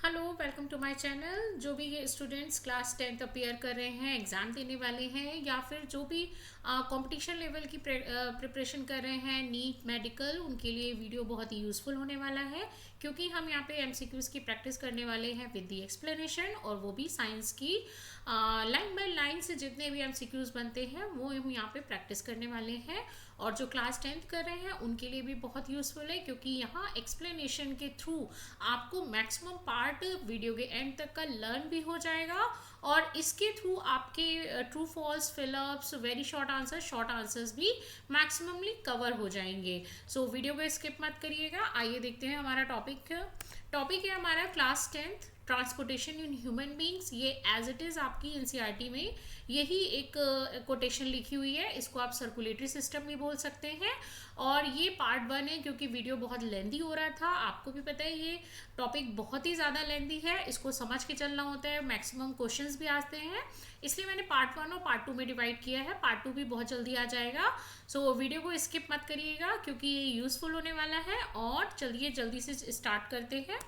Hello, welcome to my channel. जो भी ये स्टूडेंट्स क्लास 10th अपियर कर रहे हैं, एग्ज़ाम देने वाले हैं, या फिर जो भी कंपटीशन लेवल की प्रिपरेशन कर रहे हैं, नीट मेडिकल, उनके लिए वीडियो बहुत ही यूज़फुल होने वाला है। क्योंकि हम यहाँ पे एमसीक्यूज़ की प्रैक्टिस करने वाले हैं विद दी एक्सप्लेनेशन, और वो भी साइंस की लाइन बाय लाइन से जितने भी एमसीक्यूज़ बनते हैं वो हम यहाँ पे प्रैक्टिस करने वाले हैं। और जो क्लास 10th कर रहे हैं उनके लिए भी बहुत यूज़फुल है, क्योंकि यहाँ एक्सप्लेनेशन के थ्रू आपको मैक्सिमम पार्ट वीडियो के एंड तक का लर्न भी हो जाएगा, और इसके थ्रू आपके true false fill ups, very short answers भी मैक्सिममली कवर हो जाएंगे। सो वीडियो को स्किप मत करिएगा। आइए देखते हैं हमारा टॉपिक है हमारा class 10th transportation in human beings. ये एज इट इज़ आपकी एनसीईआरटी में यही एक कोटेशन लिखी हुई है। इसको आप सर्कुलेटरी सिस्टम भी बोल सकते हैं। और ये पार्ट 1 है, क्योंकि वीडियो बहुत लेंदी हो रहा था। आपको भी पता है ये टॉपिक बहुत ही ज़्यादा लेंदी है, इसको समझ के चलना होता है, मैक्सिमम क्वेश्चंस भी आते हैं। इसलिए मैंने पार्ट 1 और पार्ट 2 में डिवाइड किया है। पार्ट 2 भी बहुत जल्दी आ जाएगा। सो वीडियो को स्किप मत करिएगा, क्योंकि ये यूज़फुल होने वाला है। और चलिए जल्दी से स्टार्ट करते हैं।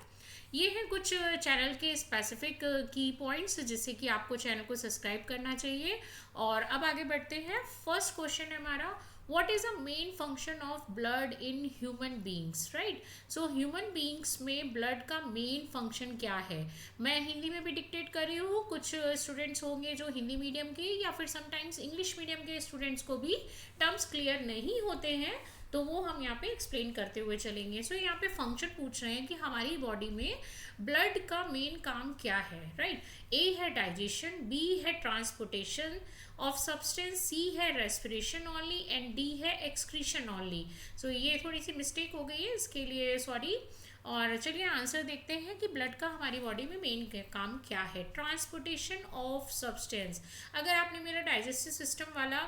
ये हैं कुछ चैनल के स्पेसिफिक की पॉइंट्स जिससे कि आपको चैनल को सब्सक्राइब करना चाहिए। और अब आगे बढ़ते हैं। फर्स्ट क्वेश्चन है हमारा, what is a main function of blood in human beings, right. So human beings में ब्लड का मेन फंक्शन क्या है। मैं हिंदी में भी डिक्टेट कर रही हूँ। कुछ स्टूडेंट्स होंगे जो हिंदी मीडियम के या फिर समटाइम्स इंग्लिश मीडियम के स्टूडेंट्स को भी टर्म्स क्लियर नहीं होते हैं, तो वो हम यहाँ पे एक्सप्लेन करते हुए चलेंगे। सो यहाँ पे फंक्शन पूछ रहे हैं कि हमारी बॉडी में ब्लड का मेन काम क्या है, राइट। ए है डाइजेशन, बी है ट्रांसपोर्टेशन ऑफ सब्सटेंस, सी है रेस्पिरेशन ओनली, एंड डी है एक्सक्रीशन ओनली। सो ये थोड़ी सी मिस्टेक हो गई है, इसके लिए सॉरी। और चलिए आंसर देखते हैं कि ब्लड का हमारी बॉडी में मेन काम क्या है। Transportation of substance. अगर आपने मेरा डाइजेस्टिव सिस्टम वाला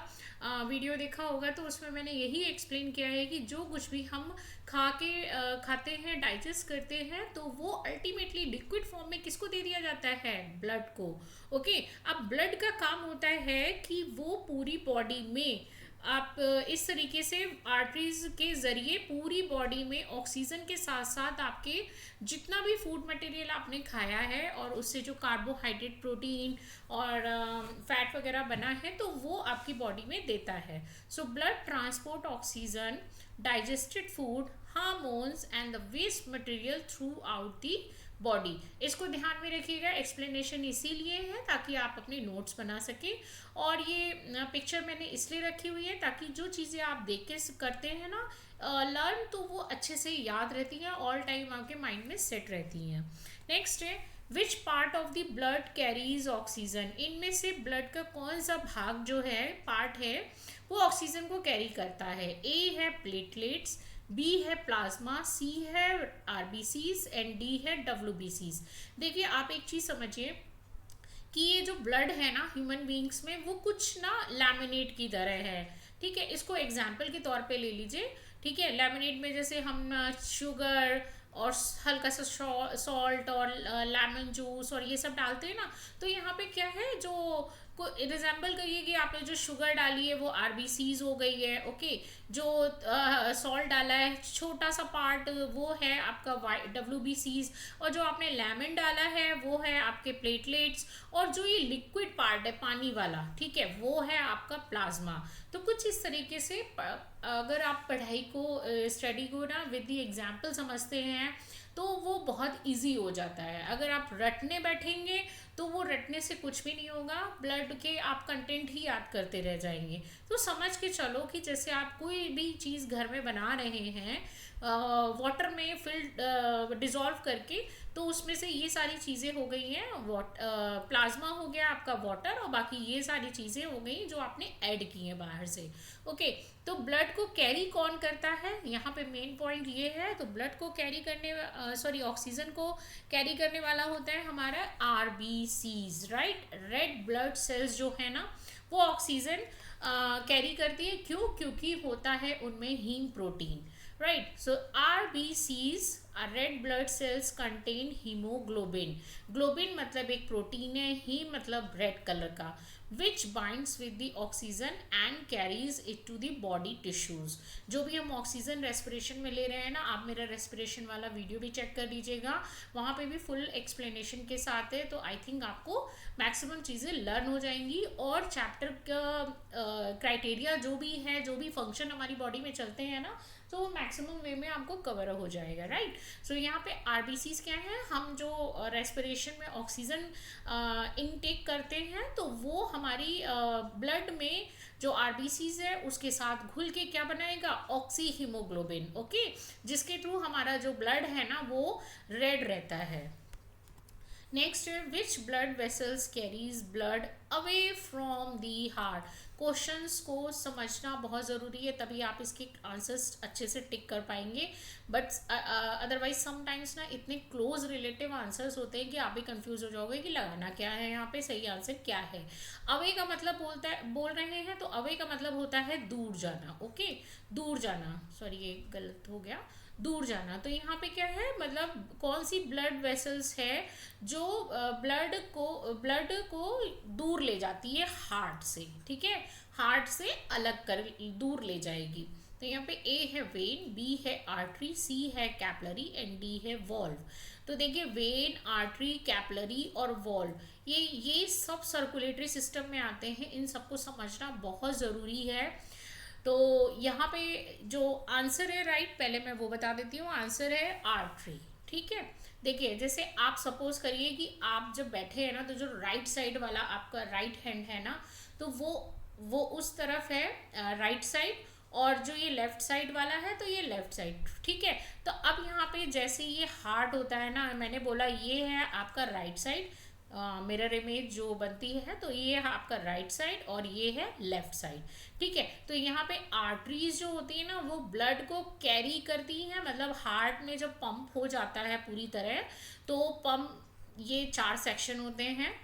वीडियो देखा होगा तो उसमें मैंने यही एक्सप्लेन किया है कि जो कुछ भी हम खाते हैं, डाइजेस्ट करते हैं, तो वो अल्टीमेटली लिक्विड फॉर्म में किसको दे दिया जाता है, ब्लड को। ओके। अब ब्लड का काम होता है कि वो पूरी बॉडी में आप इस तरीके से आर्टरीज के ज़रिए पूरी बॉडी में ऑक्सीजन के साथ साथ आपके जितना भी फूड मटेरियल आपने खाया है और उससे जो कार्बोहाइड्रेट, प्रोटीन और फैट वगैरह बना है, तो वो आपकी बॉडी में देता है। So blood transport oxygen, digested food, hormones and the waste material throughout the body. इसको ध्यान में रखिएगा। एक्सप्लेनेशन इसीलिए है ताकि आप अपने नोट्स बना सकें। और ये पिक्चर मैंने इसलिए रखी हुई है ताकि जो चीज़ें आप देख के करते हैं ना लर्न, तो वो अच्छे से याद रहती हैं, ऑल टाइम आपके माइंड में सेट रहती हैं। नेक्स्ट है, which part of the blood carries oxygen. इनमें से ब्लड का कौन सा भाग जो है, पार्ट है, वो ऑक्सीजन को कैरी करता है। ए है प्लेटलेट्स, बी है प्लाज्मा, सी है आरबीसीज, एंड डी है डब्ल्यूबीसीज। देखिए आप एक चीज़ समझिए कि ये जो ब्लड है ना ह्यूमन बींग्स में, वो कुछ ना लैमिनेट की तरह है। ठीक है, इसको एग्जाम्पल के तौर पे ले लीजिए। ठीक है, लैमिनेट में जैसे हम शुगर और हल्का सा सॉल्ट और लेमन जूस और ये सब डालते हैं ना, तो यहाँ पे क्या है, जो को रिजेंबल करिए कि आपने जो शुगर डाली है वो आरबीसीज हो गई है। ओके। जो सॉल्ट डाला है छोटा सा पार्ट, वो है आपका डब्ल्यूबीसीज, और जो आपने लेमन डाला है वो है आपके प्लेटलेट्स, और जो ये लिक्विड पार्ट है पानी वाला, ठीक है, वो है आपका प्लाज्मा। तो कुछ इस तरीके से अगर आप पढ़ाई को, स्टडी को ना विद दी एग्जाम्पल समझते हैं तो वो बहुत इजी हो जाता है। अगर आप रटने बैठेंगे तो वो रटने से कुछ भी नहीं होगा, ब्लड के आप कंटेंट ही याद करते रह जाएंगे। तो समझ के चलो कि जैसे आप कोई भी चीज़ घर में बना रहे हैं वाटर में फिल डिज़ोल्व करके, तो उसमें से ये सारी चीज़ें हो गई हैं, प्लाज्मा हो गया आपका वाटर, और बाकी ये सारी चीज़ें हो गई जो आपने ऐड की हैं बाहर से। ओके। तो ब्लड को कैरी कौन करता है, यहाँ पे मेन पॉइंट ये है। तो ब्लड को कैरी करने ऑक्सीजन को कैरी करने वाला होता है हमारा RBCs, right. Red blood sales जो है ना, वो ऑक्सीजन कैरी करती है। क्यों? क्योंकि होता है उनमें haem protein. Right. So RBCs red blood cells contain haemoglobin. Globin मतलब एक प्रोटीन है, ही मतलब रेड कलर का, which binds with the oxygen and carries it to the body tissues. जो भी हम ऑक्सीजन रेस्पिरेशन में ले रहे हैं ना, आप मेरा रेस्पिरेशन वाला वीडियो भी चेक कर लीजिएगा, वहाँ पे भी फुल एक्सप्लेनेशन के साथ है. तो आई थिंक आपको मैक्सिमम चीज़ें लर्न हो जाएंगी, और चैप्टर का क्राइटेरिया जो भी है, जो भी फंक्शन हमारी बॉडी में चलते हैं ना, तो वो मैक्सिमम वे में आपको कवर हो जाएगा. राइट. सो यहाँ पे आरबीसीज क्या है, हम जो रेस्पिरेशन में ऑक्सीजन इनटेक करते हैं, तो वो हमारी ब्लड में जो आरबीसीज है उसके साथ घुल के क्या बनाएगा, ऑक्सी हीमोग्लोबिन. ओके, जिसके थ्रू हमारा जो ब्लड है ना वो रेड रहता है. नेक्स्ट है which blood vessels carries blood away from the heart. Questions को समझना बहुत ज़रूरी है, तभी आप इसके आंसर्स अच्छे से टिक कर पाएंगे. बट अदरवाइज समटाइम्स ना इतने क्लोज रिलेटिव आंसर्स होते हैं कि आप भी कंफ्यूज हो जाओगे कि लगाना क्या है, यहाँ पे सही आंसर क्या है. अवे का मतलब बोल रहे हैं, तो अवे का मतलब होता है दूर जाना. ओके, दूर जाना, सॉरी ये गलत हो गया, दूर जाना. तो यहाँ पे क्या है, मतलब कौन सी ब्लड वेसल्स है जो ब्लड को दूर ले जाती है हार्ट से. ठीक है, हार्ट से अलग कर दूर ले जाएगी. तो यहाँ पे ए है वेन, बी है आर्टरी, सी है कैपलरी एंड डी है वॉल्व. तो देखिए वेन, आर्टरी, कैपलरी और वॉल्व, ये सब सर्कुलेटरी सिस्टम में आते हैं. इन सबको समझना बहुत ज़रूरी है. तो यहाँ पे जो आंसर है राइट, पहले मैं वो बता देती हूँ. आंसर है आर्टरी. ठीक है, देखिए जैसे आप सपोज करिए कि आप जब बैठे हैं ना, तो जो राइट साइड वाला आपका राइट हैंड है ना, तो वो उस तरफ है राइट साइड, और जो ये लेफ्ट साइड वाला है तो ये लेफ्ट साइड. ठीक है, तो अब यहाँ पे जैसे ये हार्ट होता है ना, मैंने बोला ये है आपका राइट साइड, मिरर इमेज जो बनती है, तो ये है आपका राइट साइड और ये है लेफ्ट साइड. ठीक है, तो यहाँ पे आर्टरीज जो होती है ना, वो ब्लड को कैरी करती हैं. मतलब हार्ट में जब पंप हो जाता है पूरी तरह, तो पंप, ये 4 सेक्शन होते हैं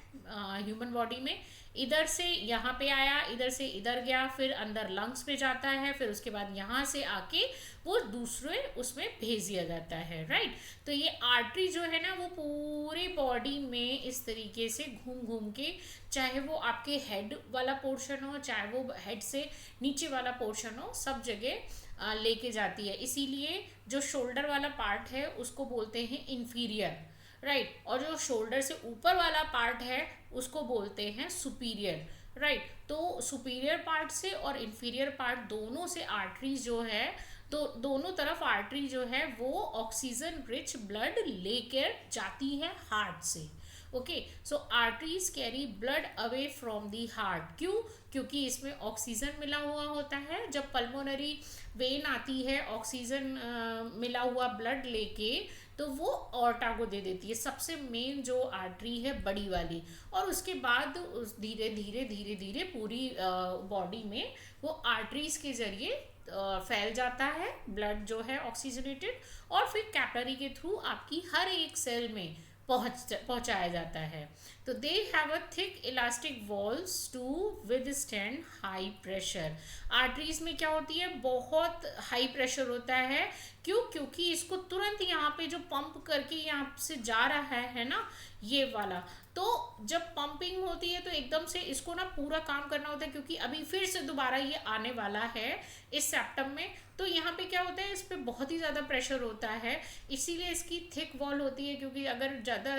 ह्यूमन बॉडी में. इधर से यहाँ पे आया, इधर से इधर गया, फिर अंदर लंग्स पे जाता है, फिर उसके बाद यहाँ से आके वो दूसरे उसमें भेज दिया जाता है. राइट. तो ये आर्टरी जो है ना, वो पूरे बॉडी में इस तरीके से घूम घूम के, चाहे वो आपके हेड वाला पोर्शन हो, चाहे वो हेड से नीचे वाला पोर्शन हो, सब जगह लेके जाती है. इसीलिए जो शोल्डर वाला पार्ट है उसको बोलते हैं इन्फीरियर. राइट. और जो शोल्डर से ऊपर वाला पार्ट है उसको बोलते हैं सुपीरियर. राइट. तो सुपीरियर पार्ट से और इन्फीरियर पार्ट दोनों से आर्टरीज जो है, तो दोनों तरफ आर्टरी जो है वो ऑक्सीजन रिच ब्लड लेकर जाती है हार्ट से. Okay, so arteries carry blood away from the heart. क्यों? क्योंकि इसमें ऑक्सीजन मिला हुआ होता है. जब पल्मोनरी वेन आती है ऑक्सीजन मिला हुआ ब्लड लेके, तो वो ऑर्टा को दे देती है, सबसे मेन जो आर्टरी है बड़ी वाली. और उसके बाद धीरे धीरे धीरे धीरे पूरी बॉडी में वो आर्टरीज के जरिए फैल जाता है ब्लड जो है ऑक्सीजनेटेड, और फिर कैपलरी के थ्रू आपकी हर एक सेल में पहुंचाया जाता है. तो they have a thick elastic walls to withstand high pressure. Arteries में क्या होती है, बहुत हाई प्रेशर होता है. क्यों? क्योंकि इसको तुरंत यहाँ पे जो पंप करके यहाँ से जा रहा है ना, ये वाला, तो जब पंपिंग होती है तो एकदम से इसको ना पूरा काम करना होता है, क्योंकि अभी फिर से दोबारा ये आने वाला है इस सेप्टम में. तो यहाँ पे क्या होता है, इस पर बहुत ही ज़्यादा प्रेशर होता है, इसीलिए इसकी थिक वॉल होती है. क्योंकि अगर ज़्यादा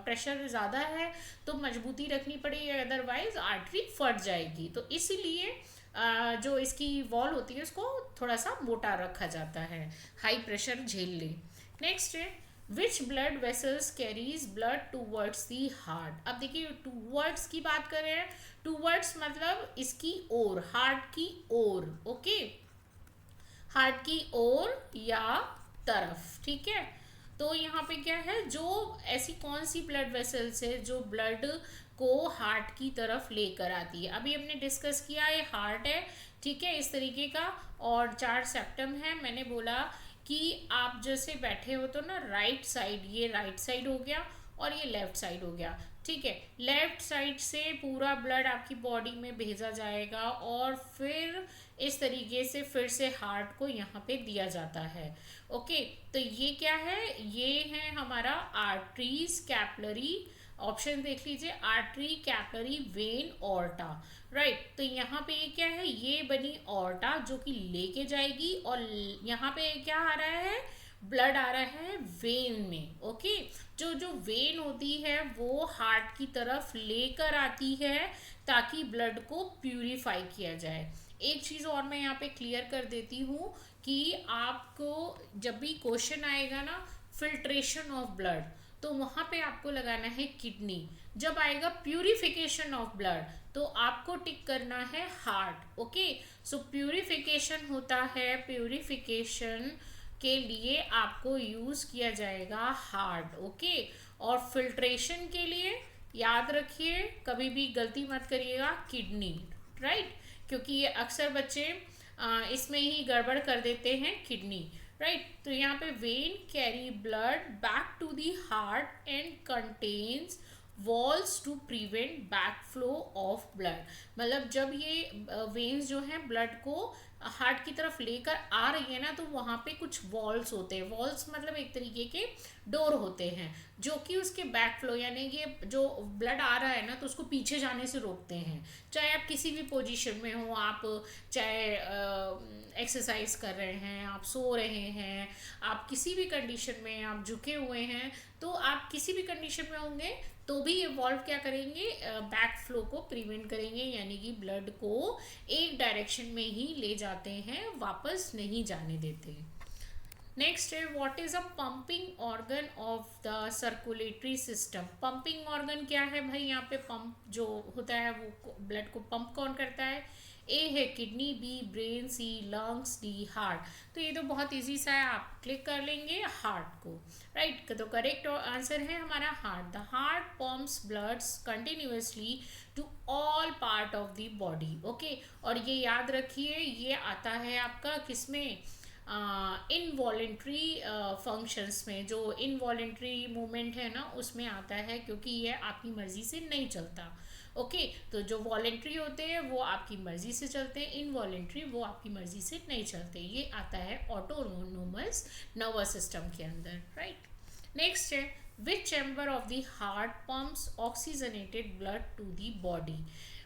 प्रेशर ज़्यादा है तो मजबूती रखनी पड़ेगी, अदरवाइज आर्टरी फट जाएगी. तो इसीलिए जो इसकी वॉल होती है उसको थोड़ा सा मोटा रखा जाता है, हाई प्रेशर झेल ले. नेक्स्ट है which blood vessels carries blood towards the heart. अब देखिए टूवर्ड्स की बात कर रहे हैं, टूवर्ड्स मतलब इसकी ओर, हार्ट की ओर. ओके, हार्ट की ओर या तरफ. ठीक है, तो यहाँ पे क्या है, जो ऐसी कौन सी ब्लड वेसल्स है जो ब्लड को हार्ट की तरफ लेकर आती है. अभी हमने डिस्कस किया ये हार्ट है. ठीक है, इस तरीके का, और 4 सेप्टम है. मैंने बोला कि आप जैसे बैठे हो तो ना राइट साइड, ये राइट साइड हो गया, और ये लेफ्ट साइड हो गया। ठीक है, लेफ्ट साइड से पूरा ब्लड आपकी बॉडी में भेजा जाएगा और फिर इस तरीके से फिर से हार्ट को यहाँ पे दिया जाता है। ओके, तो ये क्या है, ये है हमारा आर्टरीज, कैपलरी, ऑप्शन देख लीजिए, artery, capillary, when, aorta. Right, तो यहाँ पे ये क्या है, ये बनी ऑर्टा जो कि लेके जाएगी, और यहाँ पे क्या आ रहा है, ब्लड आ रहा है वेन में। ओके, जो जो वेन होती है वो हार्ट की तरफ लेकर आती है ताकि ब्लड को प्यूरिफाई किया जाए। एक चीज़ और मैं यहाँ पे क्लियर कर देती हूँ कि आपको जब भी क्वेश्चन आएगा ना फिल्ट्रेशन ऑफ ब्लड, तो वहाँ पे आपको लगाना है किडनी। जब आएगा प्यूरिफिकेशन ऑफ ब्लड, तो आपको टिक करना है हार्ट। ओके, सो प्यूरिफिकेशन होता है, प्यूरिफिकेशन के लिए आपको यूज़ किया जाएगा हार्ट। ओके, और फिल्ट्रेशन के लिए याद रखिए, कभी भी गलती मत करिएगा, किडनी। राइट, क्योंकि ये अक्सर बच्चे इसमें ही गड़बड़ कर देते हैं, किडनी। राइट, तो यहाँ पे vein carry blood back to the heart and contains walls to prevent back flow of blood. मतलब जब ये वेन्स जो हैं ब्लड को हार्ट की तरफ लेकर आ रही है ना, तो वहाँ पे कुछ वॉल्स होते हैं। वॉल्स मतलब एक तरीके के डोर होते हैं जो कि उसके बैक फ्लो, यानी ये जो ब्लड आ रहा है ना, तो उसको पीछे जाने से रोकते हैं। चाहे आप किसी भी पोजीशन में हो, आप चाहे एक्सरसाइज कर रहे हैं, आप सो रहे हैं, आप किसी भी कंडीशन में आप झुके हुए हैं, तो आप किसी भी कंडीशन में होंगे तो भी ये वॉल्व क्या करेंगे, बैक फ्लो को प्रिवेंट करेंगे, यानी कि ब्लड को एक डायरेक्शन में ही ले जाते हैं, वापस नहीं जाने देते। नेक्स्ट है, what is a pumping organ of the circulatory system. Pumping organ क्या है भाई, यहाँ पे पंप जो होता है वो ब्लड को पंप कौन करता है, ए है किडनी, बी ब्रेन, सी लंग्स, डी हार्ट। तो ये तो बहुत इजी सा है, आप क्लिक कर लेंगे हार्ट को। राइट, तो करेक्ट आंसर है हमारा heart. The heart pumps bloods continuously to all part of the body. Okay, और ये याद रखिए, ये आता है आपका किसमें, इनवॉलेंट्री फंक्शंस में। जो इनवॉलेंट्री मूवमेंट है ना, उसमें आता है, क्योंकि ये आपकी मर्जी से नहीं चलता। ओके, तो जो वॉलेंट्री होते हैं वो आपकी मर्जी से चलते हैं, इनवॉलेंट्री वो आपकी मर्जी से नहीं चलते। ये आता है ऑटोनोमस नर्वस सिस्टम के अंदर। राइट, नेक्स्ट है, which chamber of the heart pumps oxygenated blood to the body.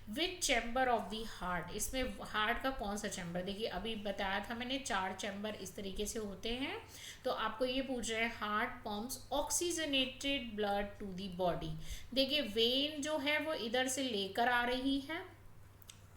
Which chamber of the heart, इसमें हार्ट का कौन सा चैम्बर, देखिए अभी बताया था मैंने 4 चैम्बर इस तरीके से होते हैं। तो आपको ये पूछ रहे हैं, heart pumps oxygenated blood to the body. देखिए वेन जो है वो इधर से लेकर आ रही है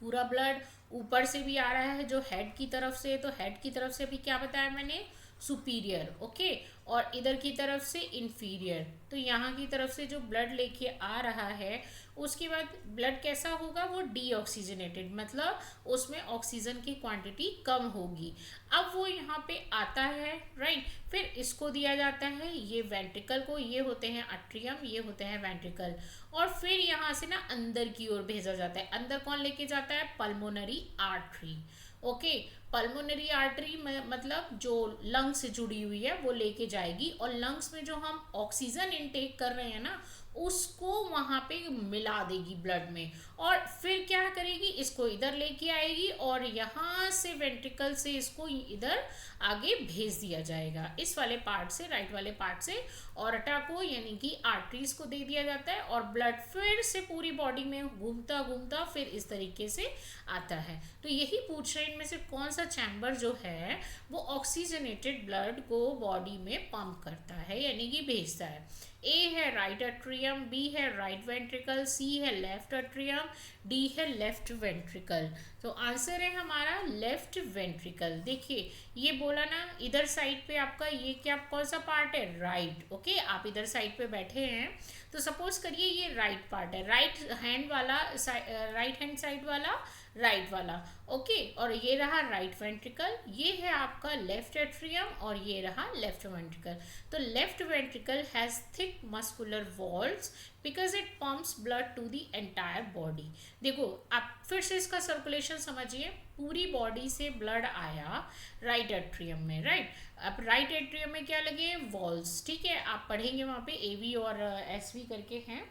पूरा ब्लड, ऊपर से भी आ रहा है जो हेड की तरफ से, तो हेड की तरफ से भी क्या बताया मैंने, सुपीरियर। ओके, और इधर की तरफ से इंफीरियर। तो यहाँ की तरफ से जो ब्लड लेके आ रहा है, उसके बाद ब्लड कैसा होगा, वो डीऑक्सीजनेटेड, मतलब उसमें ऑक्सीजन की क्वांटिटी कम होगी। अब वो यहाँ पे आता है, राइट, फिर इसको दिया जाता है, ये वेंट्रिकल को, ये होते हैं अट्रियम, ये होते हैं वेंट्रिकल, और फिर यहाँ से ना अंदर की ओर भेजा जाता है। अंदर कौन लेके जाता है, pulmonary artery. Okay, pulmonary artery मतलब जो लंग्स से जुड़ी हुई है वो लेके जाएगी, और लंग्स में जो हम ऑक्सीजन इनटेक कर रहे हैं ना, उसको वहाँ पे मिला देगी ब्लड में, और फिर क्या करेगी, इसको इधर लेके आएगी, और यहाँ से वेंट्रिकल से इसको इधर आगे भेज दिया जाएगा, इस वाले पार्ट से, राइट वाले पार्ट से ऑर्टा को, यानी कि आर्टरीज को दे दिया जाता है, और ब्लड फिर से पूरी बॉडी में घूमता घूमता फिर इस तरीके से आता है। तो यही पूछ रहे हैं, इनमें से कौन सा चैम्बर जो है वो ऑक्सीजनेटेड ब्लड को बॉडी में पंप करता है, यानी कि भेजता है। ए है राइट अट्रियम, बी है राइट वेंट्रिकल, सी है लेफ्ट अट्रियम, डी है लेफ्ट वेंट्रिकल। तो आंसर है हमारा लेफ्ट वेंट्रिकल। देखिए ये बोला ना, इधर साइड पे आपका ये क्या कौन सा पार्ट है, राइट। ओके, आप इधर साइड पे बैठे हैं, तो सपोज करिए ये राइट पार्ट है, राइट हैंड वाला, राइट हैंड साइड वाला, राइट वाला। ओके, और ये रहा राइट वेंट्रिकल, ये है आपका लेफ्ट एट्रियम, और ये रहा लेफ्ट वेंट्रिकल। तो left ventricle has thick thick muscular walls because it pumps blood to the entire body. देखो आप फिर से इसका सर्कुलेशन समझिए, पूरी बॉडी से ब्लड आया राइट एट्रियम में, राइट। अब राइट एट्रियम में क्या लगे, वॉल्स, ठीक है, आप पढ़ेंगे वहाँ पे एवी और एसवी करके हैं।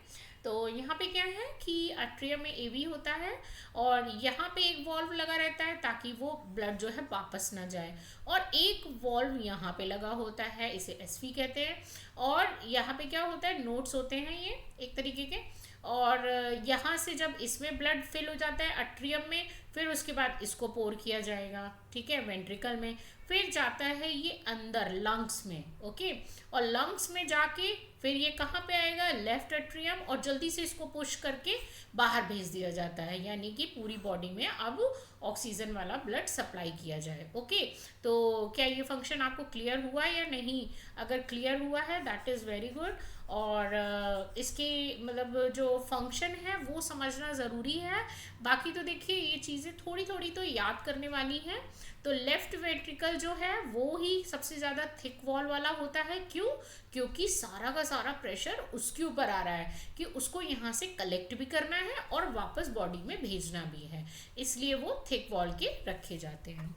तो यहाँ पे क्या है कि एट्रियम में एवी होता है और यहाँ पे एक वॉल्व लगा रहता है ताकि वो ब्लड जो है वापस ना जाए, और एक वॉल्व यहाँ पे लगा होता है, इसे एसवी कहते हैं। और यहाँ पे क्या होता है, नोड्स होते हैं ये एक तरीके के, और यहाँ से जब इसमें ब्लड फिल हो जाता है एट्रियम में, फिर उसके बाद इसको पोर किया जाएगा, ठीक है, वेंट्रिकल में, फिर जाता है ये अंदर लंग्स में, ओके, और लंग्स में जाके फिर ये कहाँ पे आएगा, लेफ्ट एट्रियम, और जल्दी से इसको पुश करके बाहर भेज दिया जाता है, यानी कि पूरी बॉडी में अब ऑक्सीजन वाला ब्लड सप्लाई किया जाए, ओके। तो क्या ये फंक्शन आपको क्लियर हुआ या नहीं? अगर क्लियर हुआ है दैट इज़ वेरी गुड, और इसके मतलब जो फंक्शन है वो समझना ज़रूरी है। बाकी तो देखिए ये चीज़ें थोड़ी थोड़ी तो याद करने वाली हैं। तो लेफ्ट वेंट्रिकल जो है वो ही सबसे ज़्यादा थिक वॉल वाला होता है, क्यों? क्योंकि सारा का सारा प्रेशर उसके ऊपर आ रहा है कि उसको यहाँ से कलेक्ट भी करना है और वापस बॉडी में भेजना भी है, इसलिए वो थिक वॉल के रखे जाते हैं।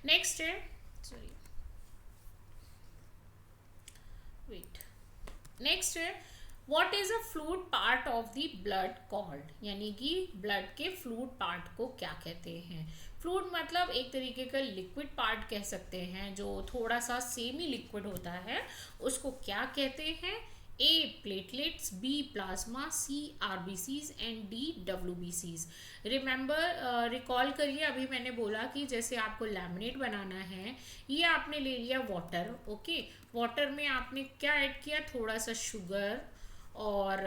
नेक्स्ट है, सॉरी वेट, नेक्स्ट है what is a fluid part of the blood called, यानी कि ब्लड के फ्लूइड पार्ट को क्या कहते हैं? फ्लूइड मतलब एक तरीके का लिक्विड पार्ट कह सकते हैं, जो थोड़ा सा सेमी लिक्विड होता है, उसको क्या कहते हैं? A platelets, B plasma, C RBCs and D डब्ल्यूबीसीज। रिमेंबर, रिकॉल करिए, अभी मैंने बोला कि जैसे आपको लैमिनेट बनाना है, ये आपने ले लिया वाटर, ओके, वाटर में आपने क्या ऐड किया, थोड़ा सा शुगर और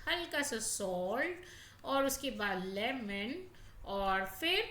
हल्का सा सॉल्ट, और उसके बाद लेमन, और फिर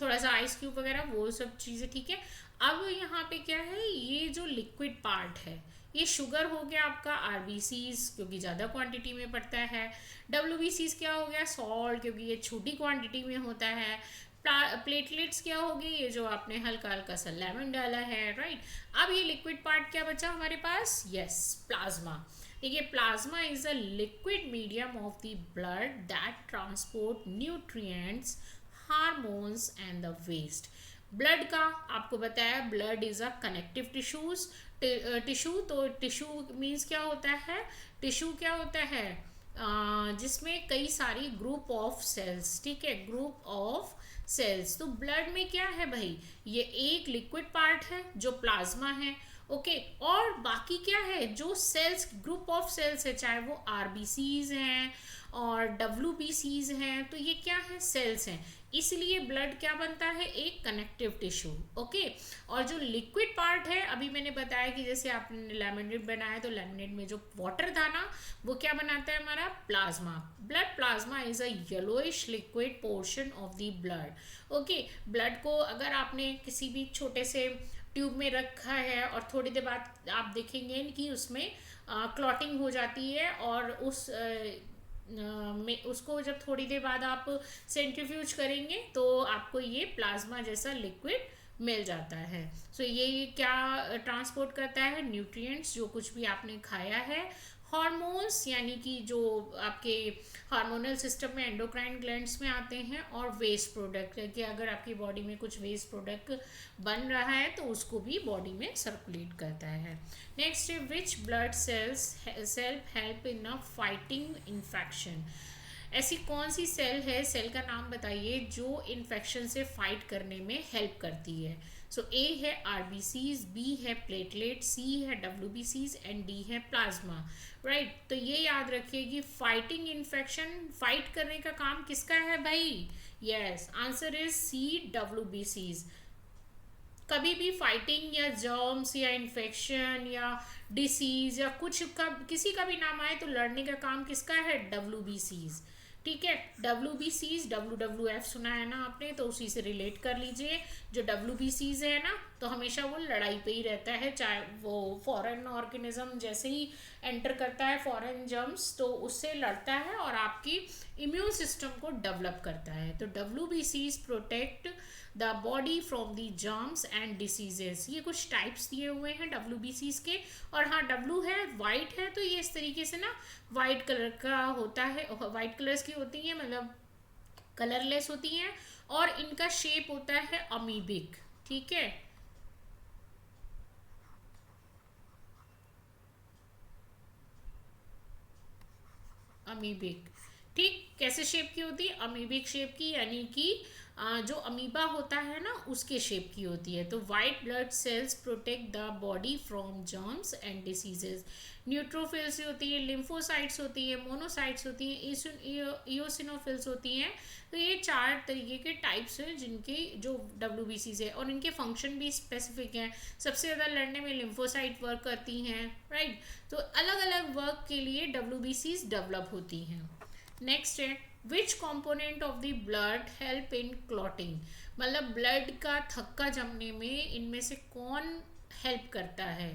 थोड़ा सा आइस क्यूब वगैरह, वो सब चीज़ें, ठीक है। अब यहाँ पे क्या है, ये जो लिक्विड पार्ट है, ये शुगर हो गया आपका, आरबीसीज क्योंकि ज़्यादा क्वांटिटी में पड़ता है, डब्ल्यूबीसीज क्या हो गया, सॉल्ट क्योंकि ये छोटी क्वांटिटी में होता है, प्लेटलेट्स क्या हो गई, ये जो आपने हल्का हल्का सा लेमन डाला है, राइट। अब ये लिक्विड पार्ट क्या बचा हमारे पास, यस, प्लाज्मा। देखिए plasma is a liquid medium of the blood that transport nutrients, hormones and the waste. Blood का आपको बताया, blood is a connective tissues, tissue, तो टिश्यू मीन्स क्या होता है, टिश्यू क्या होता है, जिसमें कई सारी ग्रुप ऑफ सेल्स, ठीक है, ग्रुप ऑफ सेल्स। तो ब्लड में क्या है भाई, ये एक लिक्विड पार्ट है जो प्लाज्मा है, ओके, और बाकी क्या है, जो सेल्स, ग्रुप ऑफ सेल्स है, चाहे वो आरबीसीज हैं और डब्ल्यूबीसीज हैं, तो ये क्या है, सेल्स हैं, इसलिए ब्लड क्या बनता है, एक कनेक्टिव टिश्यू, ओके। और जो लिक्विड पार्ट है, अभी मैंने बताया कि जैसे आपने लेमिनेट बनाया, तो लेमिनेट में जो वाटर था ना, वो क्या बनाता है हमारा, plasma. Blood plasma is a yellowish liquid portion of the blood, okay. Blood को अगर आपने किसी भी छोटे से ट्यूब में रखा है और थोड़ी देर बाद आप देखेंगे कि उसमें क्लॉटिंग हो जाती है, और में उसको जब थोड़ी देर बाद आप सेंट्रीफ्यूज करेंगे तो आपको ये प्लाज्मा जैसा लिक्विड मिल जाता है। सो ये क्या ट्रांसपोर्ट करता है, न्यूट्रिएंट्स, जो कुछ भी आपने खाया है, हार्मोन्स यानी कि जो आपके हार्मोनल सिस्टम में एंडोक्राइन ग्लैंड्स में आते हैं, और वेस्ट प्रोडक्ट कि अगर आपकी बॉडी में कुछ वेस्ट प्रोडक्ट बन रहा है तो उसको भी बॉडी में सर्कुलेट करता है। नेक्स्ट है which blood cell help in a fighting infection. ऐसी कौन सी सेल है, सेल का नाम बताइए, जो इन्फेक्शन से फाइट करने में हेल्प करती है। सो ए है आरबीसीज, बी है प्लेटलेट, सी है डब्ल्यूबीसीज एंड डी है प्लाज्मा, राइट। तो ये याद रखिए कि फाइटिंग इन्फेक्शन, फाइट करने का काम किसका है भाई, यस, आंसर इज सी डब्ल्यूबीसीज। कभी भी फाइटिंग या जर्म्स या इन्फेक्शन या डिसीज या कुछ का किसी का भी नाम आए तो लड़ने का काम किसका है, डब्ल्यूबीसीज, ठीक है। डब्ल्यूबीसीज, WWF सुना है ना आपने, तो उसी से रिलेट कर लीजिए। जो डब्ल्यूबीसीज है ना, तो हमेशा वो लड़ाई पे ही रहता है, चाहे वो फॉरेन ऑर्गेनिज्म जैसे ही एंटर करता है, फॉरेन जर्म्स, तो उससे लड़ता है और आपकी इम्यून सिस्टम को डेवलप करता है। तो WBCs protect the body from the germs and diseases. ये कुछ टाइप्स दिए हुए हैं WBCs के। और हाँ, W है, वाइट है, तो ये इस तरीके से ना वाइट कलर का होता है, वाइट कलर्स की होती है, मतलब कलरलेस होती हैं, और इनका शेप होता है अमीबिक। ठीक है, अमीबिक। ठीक, कैसे शेप की होती है? अमीबिक शेप की, यानी कि जो अमीबा होता है ना उसके शेप की होती है। तो white blood cells protect the body from germs and diseases. Neutrophils होती है, लिम्फोसाइट्स होती है, मोनोसाइट्स होती हैं, इयोसिनोफिल्स होती हैं। तो ये 4 तरीके के टाइप्स हैं जिनके जो WBCs है, और इनके फंक्शन भी स्पेसिफिक हैं। सबसे ज़्यादा लड़ने में लिम्फोसाइट वर्क करती हैं, राइट। तो अलग अलग वर्क के लिए WBCs डेवलप होती हैं। नेक्स्ट है, which component of the blood help in clotting. मतलब ब्लड का थक्का जमने में इनमें से कौन हेल्प करता है?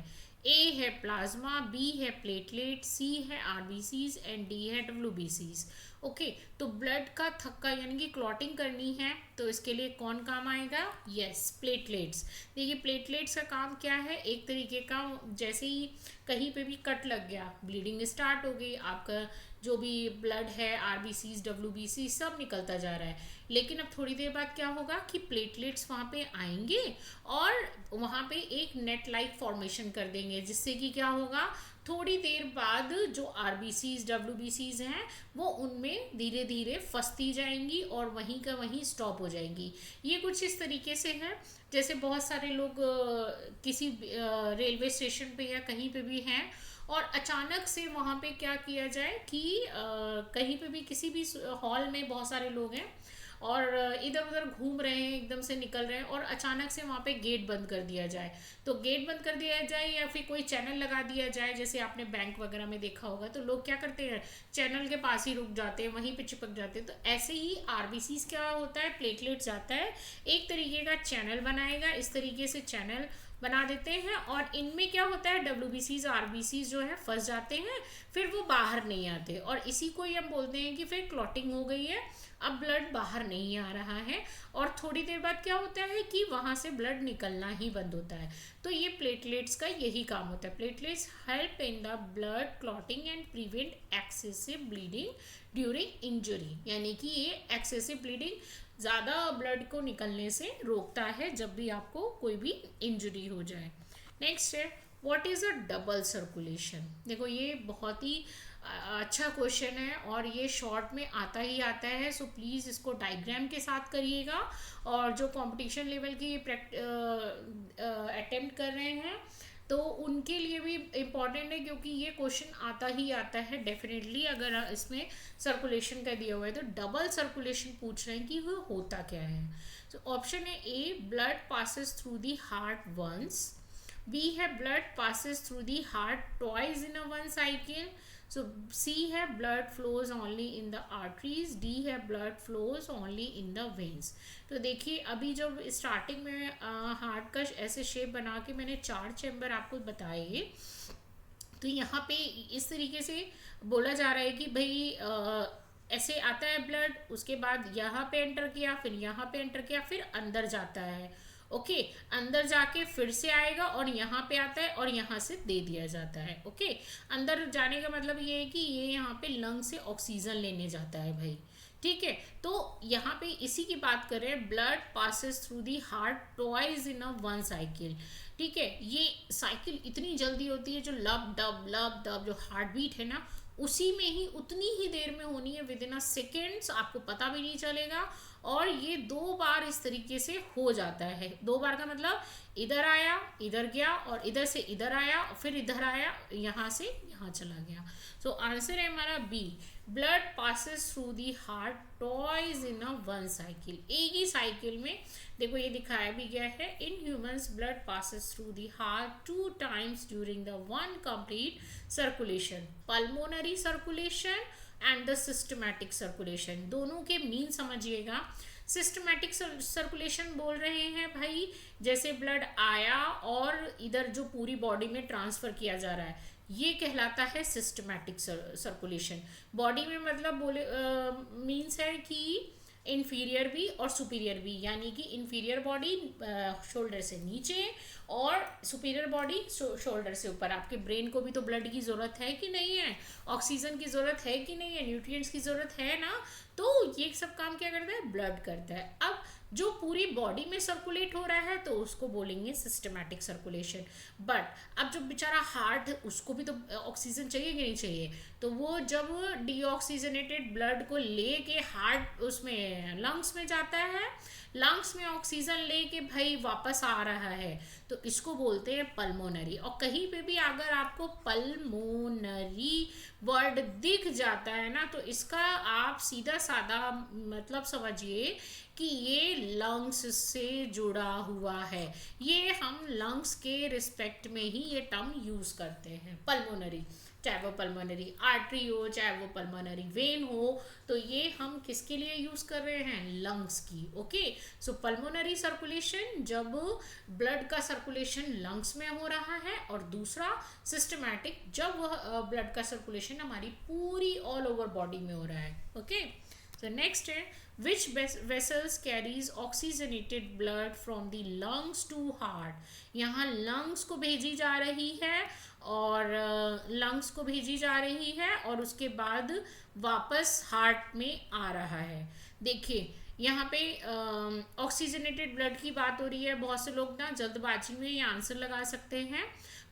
ए है प्लाज्मा, बी है प्लेटलेट, सी है RBCs एंड डी है WBCs। ओके, तो ब्लड का थक्का यानी कि क्लॉटिंग करनी है, तो इसके लिए कौन काम आएगा? Yes, platelets. देखिए प्लेटलेट्स का काम क्या है, एक तरीके का, जैसे ही कहीं पे भी कट लग गया, ब्लीडिंग स्टार्ट हो गई, आपका जो भी ब्लड है, RBCs WBC सब निकलता जा रहा है। लेकिन अब थोड़ी देर बाद क्या होगा कि प्लेटलेट्स वहाँ पे आएंगे और वहाँ पे एक नेट लाइक फॉर्मेशन कर देंगे, जिससे कि क्या होगा, थोड़ी देर बाद जो RBCs WBCs हैं वो उनमें धीरे धीरे फंसती जाएंगी और वहीं का वहीं स्टॉप हो जाएंगी। ये कुछ इस तरीके से है जैसे बहुत सारे लोग किसी रेलवे स्टेशन पे या कहीं पे भी हैं, और अचानक से वहाँ पे क्या किया जाए कि कहीं पे भी किसी भी हॉल में बहुत सारे लोग हैं और इधर उधर घूम रहे हैं, एकदम से निकल रहे हैं, और अचानक से वहाँ पे गेट बंद कर दिया जाए। तो गेट बंद कर दिया जाए या फिर कोई चैनल लगा दिया जाए, जैसे आपने बैंक वगैरह में देखा होगा, तो लोग क्या करते हैं, चैनल के पास ही रुक जाते हैं, वहीं पे चिपक जाते हैं। तो ऐसे ही RBCs क्या होता है, प्लेटलेट्स जाता है, एक तरीके का चैनल बनाएगा, इस तरीके से चैनल बना देते हैं, और इनमें क्या होता है, WBCs RBCs जो है फंस जाते हैं, फिर वो बाहर नहीं आते, और इसी को ही हम बोलते हैं कि फिर क्लॉटिंग हो गई है, अब ब्लड बाहर नहीं आ रहा है, और थोड़ी देर बाद क्या होता है कि वहाँ से ब्लड निकलना ही बंद होता है। तो ये प्लेटलेट्स का यही काम होता है। Platelets help in the blood clotting and prevent excessive bleeding during injury, यानी कि ये एक्सेसिव ब्लीडिंग, ज़्यादा ब्लड को निकलने से रोकता है जब भी आपको कोई भी इंजरी हो जाए। नेक्स्ट है, what is a double circulation. देखो ये बहुत ही अच्छा क्वेश्चन है और ये शॉर्ट में आता ही आता है, सो प्लीज़ इसको डायग्राम के साथ करिएगा, और जो कंपटीशन लेवल की अटेम्प्ट कर रहे हैं तो उनके लिए भी इम्पॉर्टेंट है, क्योंकि ये क्वेश्चन आता ही आता है डेफिनेटली, अगर इसमें सर्कुलेशन का दिया हुआ है तो डबल सर्कुलेशन पूछ रहे हैं कि वो होता क्या है। तो ऑप्शन है A, blood passes through the heart once, B है blood passes through the heart twice in a one cycle, so C है blood flows only in the arteries, D है blood flows only in the veins. तो देखिए अभी जब starting में heart का ऐसे शेप बना के मैंने 4 चैम्बर आपको बताए, तो यहाँ पे इस तरीके से बोला जा रहा है कि भाई ऐसे आता है ब्लड, उसके बाद यहाँ पे एंटर किया, फिर यहाँ पे एंटर किया, फिर अंदर जाता है। ओके, अंदर जाके फिर से आएगा और यहाँ पे आता है और यहाँ से दे दिया जाता है। ओके, अंदर जाने का मतलब ये है कि ये यहाँ पे लंग से ऑक्सीजन लेने जाता है भाई। ठीक है, तो यहाँ पे इसी की बात करें, blood passes through the heart twice in a one cycle. ठीक है, ये साइकिल इतनी जल्दी होती है, जो लब डब जो हार्ट बीट है ना, उसी में ही उतनी ही देर में होनी है, विद इन अ सेकेंड्स, आपको पता भी नहीं चलेगा। और ये 2 बार इस तरीके से हो जाता है। 2 बार का मतलब इधर आया, इधर गया, और इधर से इधर आया, फिर इधर आया, यहाँ से यहाँ चला गया। सो आंसर है हमारा B, blood passes through the heart twice in a one cycle. एक ही साइकिल में, देखो ये दिखाया भी गया है, in humans blood passes through the heart 2 times during the one complete circulation, pulmonary circulation and the systematic circulation. दोनों के मीन समझिएगा। सिस्टमैटिक सर्कुलेशन बोल रहे हैं भाई, जैसे ब्लड आया और इधर जो पूरी बॉडी में ट्रांसफर किया जा रहा है, ये कहलाता है सिस्टमैटिक सर्कुलेशन। बॉडी में मतलब बोले मीन्स है कि इन्फीरियर भी और सुपीरियर भी, यानी कि इन्फीरियर बॉडी शोल्डर से नीचे और सुपीरियर बॉडी शोल्डर से ऊपर। आपके ब्रेन को भी तो ब्लड की ज़रूरत है कि नहीं है, ऑक्सीजन की ज़रूरत है कि नहीं है, न्यूट्रिएंट्स की ज़रूरत है ना, तो ये सब काम क्या करता है, ब्लड करता है। अब जो पूरी बॉडी में सर्कुलेट हो रहा है तो उसको बोलेंगे सिस्टमैटिक सर्कुलेशन। बट अब जो बेचारा हार्ट, उसको भी तो ऑक्सीजन चाहिए कि नहीं चाहिए, तो वो जब डीऑक्सीजनेटेड ब्लड को लेके हार्ट उसमें लंग्स में जाता है, लंग्स में ऑक्सीजन लेके भाई वापस आ रहा है, तो इसको बोलते हैं पल्मोनरी। और कहीं पे भी अगर आपको पल्मोनरी वर्ड दिख जाता है ना, तो इसका आप सीधा साधा मतलब समझिए कि ये लंग्स से जुड़ा हुआ है। ये हम लंग्स के रिस्पेक्ट में ही ये टर्म यूज करते हैं, पल्मोनरी। चाहे वो पल्मोनरी आर्टरी हो, चाहे वो पल्मोनरी वेन हो, तो ये हम किसके लिए यूज कर रहे हैं, लंग्स की। ओके, सो पल्मोनरी सर्कुलेशन जब ब्लड का सर्कुलेशन लंग्स में हो रहा है, और दूसरा सिस्टमैटिक जब वह ब्लड का सर्कुलेशन हमारी पूरी ऑल ओवर बॉडी में हो रहा है। ओके, so next है which vessels carries oxygenated blood from the lungs to heart। यहाँ lungs को भेजी जा रही है और lungs को भेजी जा रही है और उसके बाद वापस हार्ट में आ रहा है। देखिए यहाँ पे ऑक्सीजनेटेड ब्लड की बात हो रही है। बहुत से लोग ना जल्दबाजी में ये आंसर लगा सकते हैं,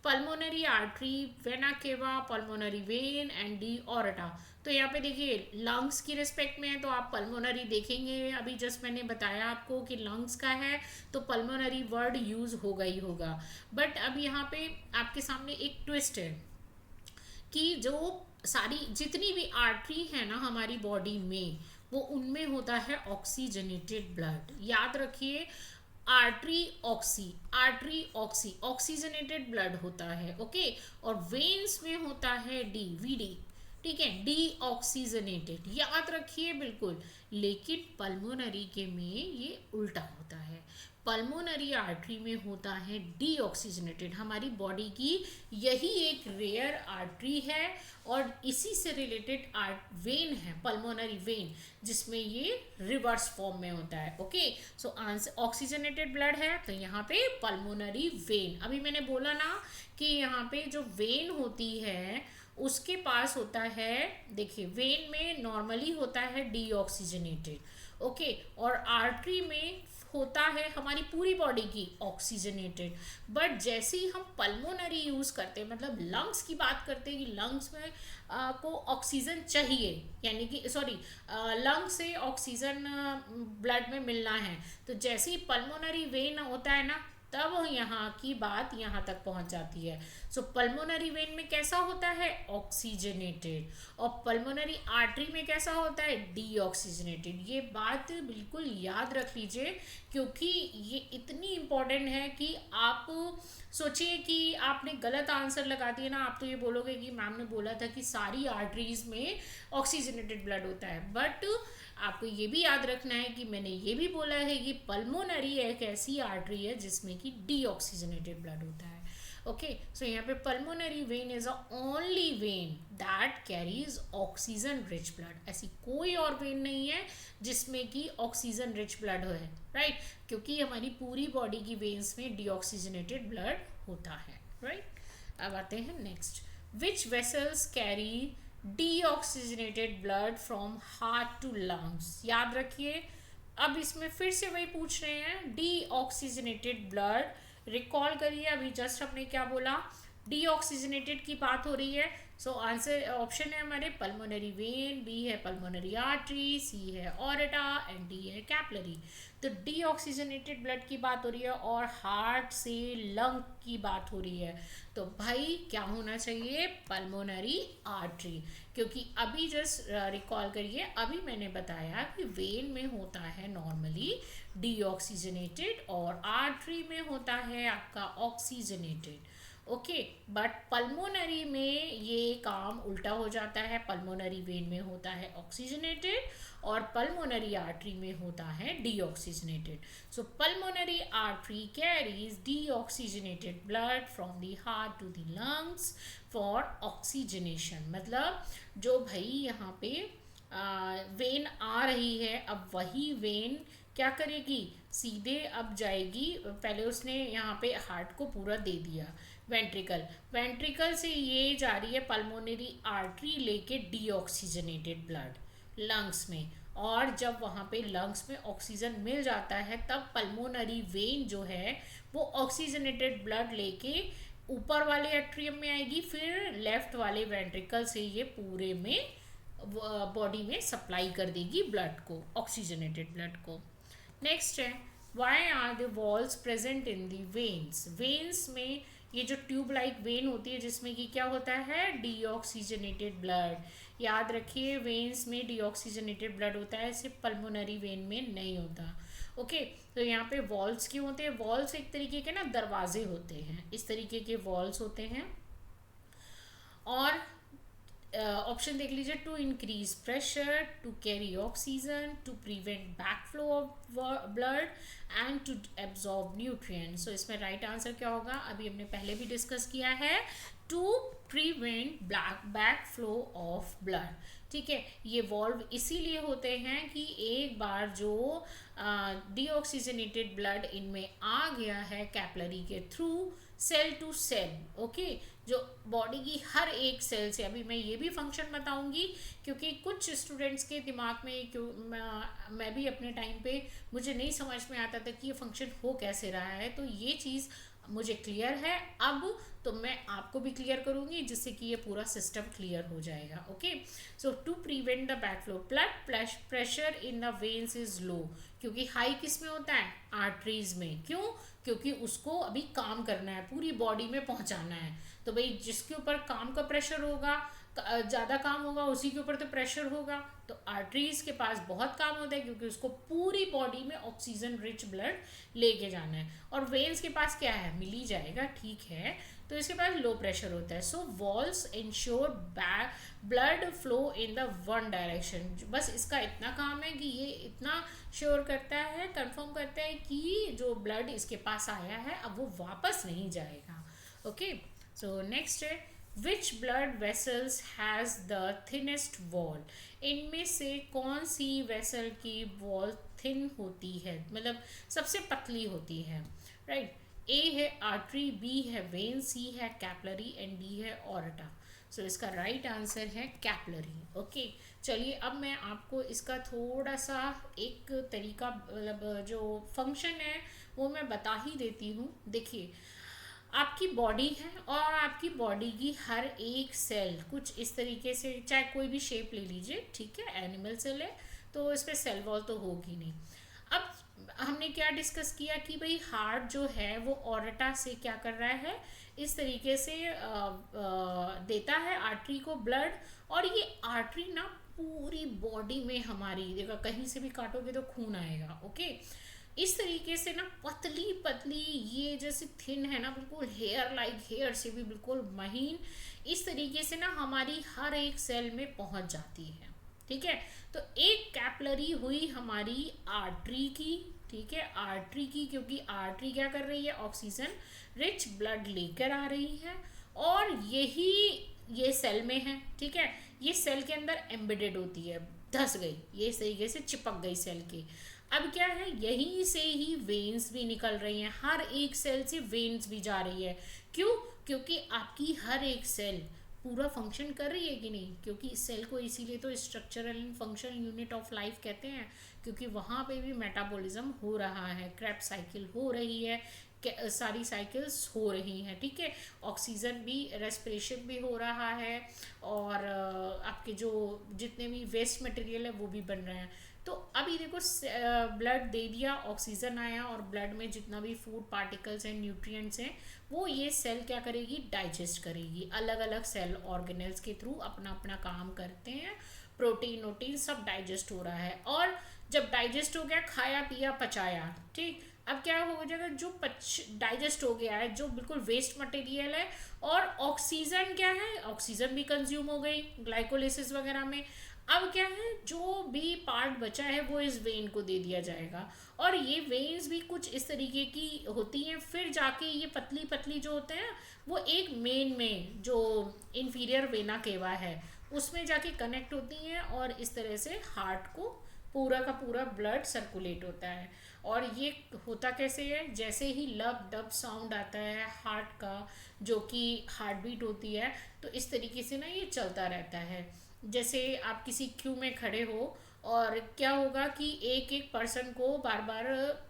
pulmonary artery, vena cava, pulmonary vein and D aorta. तो यहाँ पे देखिए लंग्स की रिस्पेक्ट में है तो आप पल्मोनरी देखेंगे, अभी जस्ट मैंने बताया आपको कि लंग्स का है तो पल्मोनरी वर्ड यूज होगा ही होगा। बट अब यहाँ पे आपके सामने एक ट्विस्ट है कि जो सारी जितनी भी आर्टरी है ना हमारी बॉडी में, वो उनमें होता है ऑक्सीजनेटेड ब्लड। याद रखिए, आर्टरी ऑक्सी ऑक्सीजनेटेड ब्लड होता है। ओके, और वेन्स में होता है डी, वीडी, ठीक है, डी ऑक्सीजनेटेड, याद रखिए बिल्कुल। लेकिन पल्मोनरी के में ये उल्टा होता है, पल्मोनरी आर्टरी में होता है डी ऑक्सीजनेटेड। हमारी बॉडी की यही एक रेयर आर्टरी है और इसी से रिलेटेड वेन है, पल्मोनरी वेन, जिसमें ये रिवर्स फॉर्म में होता है। Okay, so answer oxygenated blood है तो यहाँ पे पल्मोनरी वेन। अभी मैंने बोला ना कि यहाँ पे जो वेन होती है उसके पास होता है, देखिए वेन में नॉर्मली होता है डीऑक्सीजनेटेड। ओके, और आर्टरी में होता है हमारी पूरी बॉडी की ऑक्सीजनेटेड। बट जैसे ही हम पल्मोनरी यूज करते हैं, मतलब लंग्स की बात करते हैं कि लंग्स में को ऑक्सीजन चाहिए, यानी कि सॉरी लंग से ऑक्सीजन ब्लड में मिलना है, तो जैसे ही पल्मोनरी वेन होता है ना, तब यहाँ की बात यहाँ तक पहुँच जाती है। सो पल्मोनरी वेन में कैसा होता है, ऑक्सीजनेटेड, और पल्मोनरी आर्टरी में कैसा होता है, डीऑक्सीजनेटेड। ये बात बिल्कुल याद रख लीजिए क्योंकि ये इतनी इम्पोर्टेंट है कि आप सोचिए कि आपने गलत आंसर लगा दिया ना, आप तो ये बोलोगे कि मैम ने बोला था कि सारी आर्टरीज में ऑक्सीजनेटेड ब्लड होता है। बट आपको ये भी याद रखना है कि मैंने ये भी बोला है कि पल्मोनरी एक ऐसी आर्टरी है जिसमें कि डीऑक्सीजनेटेड ब्लड होता है। ओके, सो यहाँ पे pulmonary vein is a only when that carries oxygen rich blood. ऐसी कोई और वेन नहीं है जिसमें कि ऑक्सीजन रिच ब्लड हो, राइट, क्योंकि हमारी पूरी बॉडी की वेन्स में डीऑक्सीजनेटेड ब्लड होता है, राइट। अब आते हैं next, which vessels carry deoxygenated blood from heart to lungs. याद रखिए, अब इसमें फिर से वही पूछ रहे हैं, डीऑक्सीजनेटेड ब्लड, रिकॉल करिए अभी जस्ट हमने क्या बोला, डीऑक्सीजनेटेड की बात हो रही है। सो आंसर ऑप्शन है हमारे पल्मोनरी वेन, बी है पल्मोनरी आर्टरी, सी है ऑरेटा एंड डी है कैपिलरी। तो डीऑक्सीजनेटेड ब्लड की बात हो रही है और हार्ट से लंग की बात हो रही है, तो भाई क्या होना चाहिए, पल्मोनरी आर्टरी। क्योंकि अभी जस्ट रिकॉल करिए, अभी मैंने बताया कि वेन में होता है नॉर्मली डीऑक्सीजनेटेड और आर्टरी में होता है आपका ऑक्सीजनेटेड। ओके। बट पल्मोनरी में ये काम उल्टा हो जाता है, पल्मोनरी वेन में होता है ऑक्सीजनेटेड और पल्मोनरी आर्टरी में होता है deoxygenated. So pulmonary artery carries deoxygenated blood from the heart to the lungs for oxygenation. मतलब जो भाई यहाँ पे वेन आ रही है, अब वही वेन क्या करेगी, सीधे अब जाएगी, पहले उसने यहाँ पे हार्ट को पूरा दे दिया, वेंट्रिकल, वेंट्रिकल से ये जा रही है पल्मोनरी आर्टरी लेके डीऑक्सीजनेटेड ब्लड लंग्स में, और जब वहाँ पे लंग्स में ऑक्सीजन मिल जाता है तब पल्मोनरी वेन जो है वो ऑक्सीजनेटेड ब्लड लेके ऊपर वाले एट्रियम में आएगी, फिर लेफ्ट वाले वेंट्रिकल से ये पूरे में बॉडी में सप्लाई कर देगी ब्लड को, ऑक्सीजनेटेड ब्लड को। नेक्स्ट है why are the walls present in the veins. Veins में ये जो ट्यूब लाइक वेन होती है जिसमें कि क्या होता है, डीऑक्सीजनेटेड ब्लड। याद रखिए वेन्स में डीऑक्सीजनेटेड ब्लड होता है, सिर्फ पल्मोनरी वेन में नहीं होता। ओके तो यहाँ पे वॉल्स क्यों होते हैं, वॉल्स एक तरीके के ना दरवाजे होते हैं, इस तरीके के वॉल्स होते हैं। और ऑप्शन देख लीजिए, to increase pressure, to carry oxygen, to prevent back flow of blood and to absorb nutrients. So इसमें राइट आंसर क्या होगा, अभी हमने पहले भी डिस्कस किया है, to prevent back flow of blood. ठीक है, ये वॉल्व इसीलिए होते हैं कि एक बार जो डीऑक्सीजनेटेड ब्लड इनमें आ गया है कैपिलरी के through cell to cell, okay, जो बॉडी की हर एक सेल से, अभी मैं ये भी फंक्शन बताऊंगी क्योंकि कुछ स्टूडेंट्स के दिमाग में, क्यों मैं भी अपने टाइम पे मुझे नहीं समझ में आता था कि ये फंक्शन हो कैसे रहा है, तो ये चीज़ मुझे क्लियर है अब, तो मैं आपको भी क्लियर करूंगी जिससे कि ये पूरा सिस्टम क्लियर हो जाएगा। Okay so to prevent the back flow, blood pressure in the veins is low, क्योंकि हाई किस में होता है, आर्टरीज में। क्यों, क्योंकि उसको अभी काम करना है, पूरी बॉडी में पहुंचाना है, तो भाई जिसके ऊपर काम का प्रेशर होगा, ज़्यादा काम होगा, उसी के ऊपर तो प्रेशर होगा। तो आर्टरीज के पास बहुत काम होता है क्योंकि उसको पूरी बॉडी में ऑक्सीजन रिच ब्लड लेके जाना है, और वेन्स के पास क्या है, मिल ही जाएगा, ठीक है, तो इसके पास लो प्रेशर होता है। So walls ensure blood flow in the one direction. बस इसका इतना काम है कि ये इतना श्योर करता है, कंफर्म करता है कि जो ब्लड इसके पास आया है अब वो वापस नहीं जाएगा। ओके सो नेक्स्ट है, which blood vessels has the thinnest wall. इनमें से कौन सी वेसल की वॉल थिन होती है, मतलब सबसे पतली होती है, राइट। ए है आर्टरी, बी है वेन, सी है कैपिलरी एंड डी है ऑर्टा। सो इसका राइट आंसर है कैपिलरी। ओके चलिए अब मैं आपको इसका थोड़ा सा एक तरीका, मतलब जो फंक्शन है वो मैं बता ही देती हूँ। देखिए आपकी बॉडी है और आपकी बॉडी की हर एक सेल कुछ इस तरीके से, चाहे कोई भी शेप ले लीजिए, ठीक है, एनिमल सेल है तो इस पर सेल वॉल तो होगी नहीं। अब हमने क्या डिस्कस किया कि भाई हार्ट जो है वो ऑर्टा से क्या कर रहा है, इस तरीके से देता है आर्टरी को ब्लड, और ये आर्टरी ना पूरी बॉडी में हमारी, देखो कहीं से भी काटोगे तो खून आएगा। ओके इस तरीके से ना पतली पतली, ये जैसे थिन है ना, बिल्कुल हेयर लाइक, हेयर से भी बिल्कुल महीन, इस तरीके से ना हमारी हर एक सेल में पहुंच जाती है। ठीक है, तो एक कैपिलरी हुई हमारी आर्टरी की, ठीक है, आर्टरी की, क्योंकि आर्टरी क्या कर रही है, ऑक्सीजन रिच ब्लड लेकर आ रही है, और यही ये सेल में है, ठीक है, ये सेल के अंदर एम्बेडेड होती है, धस गई, ये इस तरीके से चिपक गई सेल के। अब क्या है, यहीं से ही वेन्स भी निकल रही हैं, हर एक सेल से वेन्स भी जा रही है। क्यों, क्योंकि आपकी हर एक सेल पूरा फंक्शन कर रही है कि नहीं, क्योंकि इस सेल को इसीलिए तो structural and functional unit of life कहते हैं, क्योंकि वहाँ पे भी मेटाबॉलिज्म हो रहा है, क्रेब्स साइकिल हो रही है, सारी साइकिल्स हो रही हैं, ठीक है, ऑक्सीजन भी, रेस्पिरेशन भी हो रहा है, और आपके जो जितने भी वेस्ट मटेरियल है वो भी बन रहे हैं। तो अभी देखो ब्लड दे दिया, ऑक्सीजन आया, और ब्लड में जितना भी फूड पार्टिकल्स हैं, न्यूट्रिएंट्स हैं, वो ये सेल क्या करेगी, डाइजेस्ट करेगी, अलग अलग सेल ऑर्गेनल्स के थ्रू अपना अपना काम करते हैं, प्रोटीन वोटीन सब डाइजेस्ट हो रहा है, और जब डाइजेस्ट हो गया, खाया पिया पचाया, ठीक, अब क्या हो जाएगा, जो पच डाइजेस्ट हो गया है, जो बिल्कुल वेस्ट मटेरियल है, और ऑक्सीजन क्या है, ऑक्सीजन भी कंज्यूम हो गई ग्लाइकोलिसिस वगैरह में। अब क्या है, जो भी पार्ट बचा है वो इस वेन को दे दिया जाएगा, और ये वेन्स भी कुछ इस तरीके की होती हैं, फिर जाके ये पतली पतली जो होते हैं वो एक मेन में जो इंफीरियर वेना केवा है उसमें जाके कनेक्ट होती हैं, और इस तरह से हार्ट को पूरा का पूरा ब्लड सर्कुलेट होता है। और ये होता कैसे है, जैसे ही लब डब साउंड आता है हार्ट का, जो कि हार्ट बीट होती है, तो इस तरीके से ना ये चलता रहता है। जैसे आप किसी क्यू में खड़े हो, और क्या होगा कि एक एक पर्सन को बार बार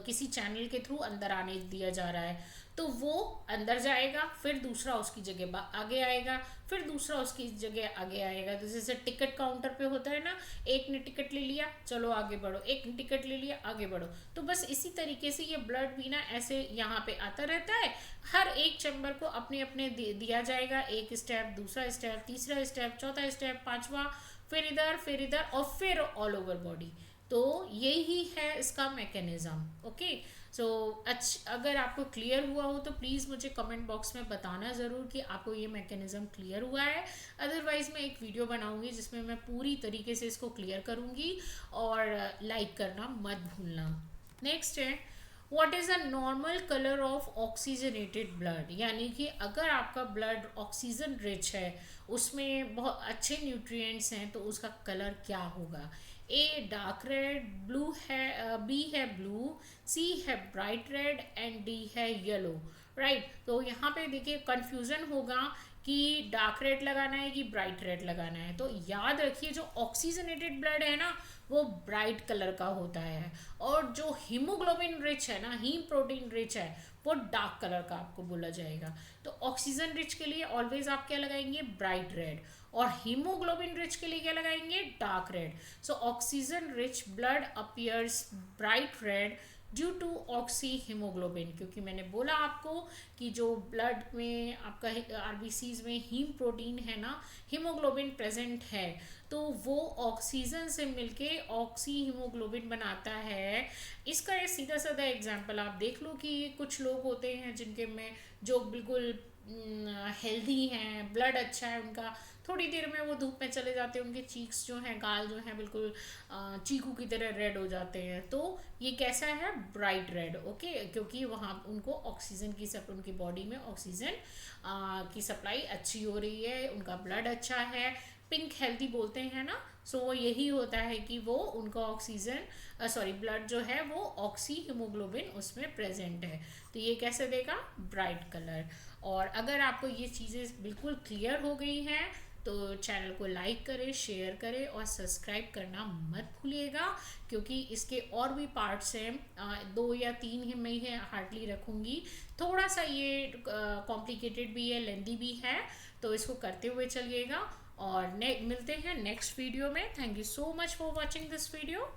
किसी चैनल के थ्रू अंदर आने दिया जा रहा है, तो वो अंदर जाएगा, फिर दूसरा उसकी जगह आगे आएगा, फिर दूसरा उसकी जगह आगे आएगा। तो जैसे टिकट काउंटर पे होता है ना, एक ने टिकट ले लिया चलो आगे बढ़ो, एक ने टिकट ले लिया आगे बढ़ो, तो बस इसी तरीके से ये ब्लड भी ना ऐसे यहाँ पे आता रहता है। हर एक चैम्बर को अपने अपने दिया जाएगा, एक स्टेप, दूसरा स्टेप, तीसरा स्टेप, चौथा स्टेप, पांचवा, फिर इधर और फिर ऑल ओवर बॉडी। तो यही है इसका मैकेनिज्म। ओके, सो अगर आपको क्लियर हुआ हो तो प्लीज़ मुझे कमेंट बॉक्स में बताना ज़रूर कि आपको ये मैकेनिज्म क्लियर हुआ है। अदरवाइज़ मैं एक वीडियो बनाऊंगी जिसमें मैं पूरी तरीके से इसको क्लियर करूंगी, और लाइक करना मत भूलना। नेक्स्ट है, what is a normal colour of oxygenated blood, यानी कि अगर आपका ब्लड ऑक्सीजन रिच है, उसमें बहुत अच्छे न्यूट्रिएंट्स हैं, तो उसका कलर क्या होगा। ए डार्क रेड, ब्लू है, बी है ब्लू, सी है ब्राइट रेड, एंड डी है येलो। राइट, तो यहाँ पे देखिए कंफ्यूजन होगा कि डार्क रेड लगाना है कि ब्राइट रेड लगाना है। तो याद रखिए जो ऑक्सीजनेटेड ब्लड है ना वो ब्राइट कलर का होता है, और जो हीमोग्लोबिन रिच है ना, हीम प्रोटीन रिच है, वो डार्क कलर का आपको बोला जाएगा। तो ऑक्सीजन रिच के लिए ऑलवेज आप क्या लगाएंगे, ब्राइट रेड, और हीमोग्लोबिन रिच के लिए क्या लगाएंगे, dark red. So oxygen rich blood appears bright red due to oxyhaemoglobin, क्योंकि मैंने बोला आपको कि जो ब्लड में आपका आरबीसीज में हीम प्रोटीन है ना, हीमोग्लोबिन प्रेजेंट है, तो वो ऑक्सीजन से मिलके ऑक्सी हीमोग्लोबिन बनाता है। इसका एक सीधा साधा एग्जांपल आप देख लो कि कुछ लोग होते हैं जिनके में जो बिल्कुल हेल्दी हैं, ब्लड अच्छा है उनका, थोड़ी देर में वो धूप में चले जाते हैं, उनके चीक्स जो हैं, गाल जो हैं, बिल्कुल चीकू की तरह रेड हो जाते हैं। तो ये कैसा है, ब्राइट रेड। ओके, क्योंकि वहाँ उनको ऑक्सीजन की उनकी बॉडी में ऑक्सीजन की सप्लाई अच्छी हो रही है, उनका ब्लड अच्छा है, पिंक हेल्दी बोलते हैं ना। सो वो यही होता है कि वो उनका ऑक्सीजन ब्लड जो है वो ऑक्सी हीमोग्लोबिन उसमें प्रेजेंट है, तो ये कैसे देगा, ब्राइट कलर। और अगर आपको ये चीज़ें बिल्कुल क्लियर हो गई हैं तो चैनल को लाइक करें, शेयर करें, और सब्सक्राइब करना मत भूलिएगा, क्योंकि इसके और भी पार्ट्स हैं, 2 या 3 ही मैं ही हार्डली रखूँगी। थोड़ा सा ये कॉम्प्लिकेटेड भी है, लेंदी भी है, तो इसको करते हुए चलिएगा। और मिलते हैं नेक्स्ट वीडियो में। Thank you so much for watching this video.